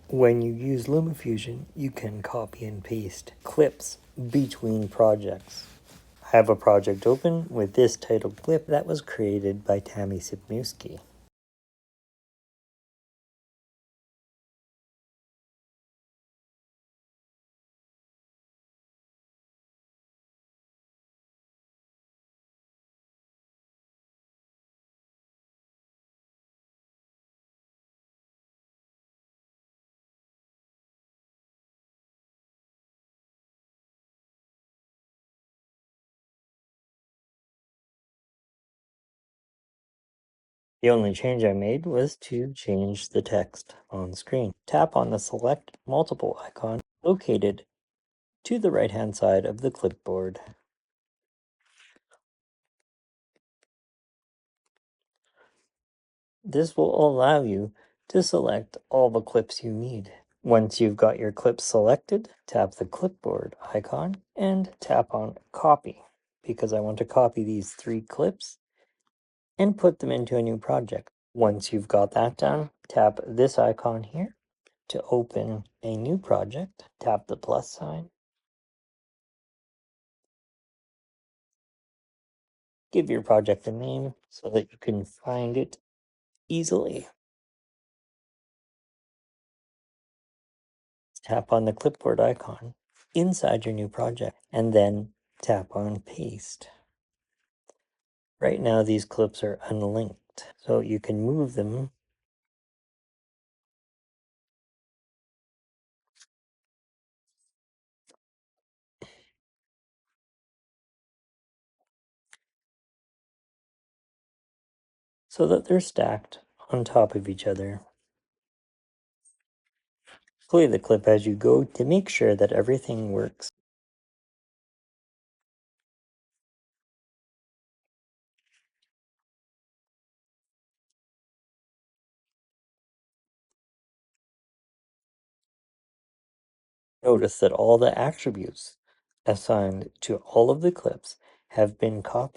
When you use LumaFusion, you can copy and paste clips between projects. I have a project open with this titled clip that was created by Tammy Sipniewski. The only change I made was to change the text on screen. Tap on the Select Multiple icon located to the right-hand side of the clipboard. This will allow you to select all the clips you need. Once you've got your clips selected, tap the clipboard icon and tap on Copy, because I want to copy these 3 clips and put them into a new project. Once you've got that done, tap this icon here to open a new project. Tap the plus sign. Give your project a name so that you can find it easily. Tap on the clipboard icon inside your new project and then tap on Paste. Right now these clips are unlinked, so you can move them so that they're stacked on top of each other. Play the clip as you go to make sure that everything works. Notice that all the attributes assigned to all of the clips have been copied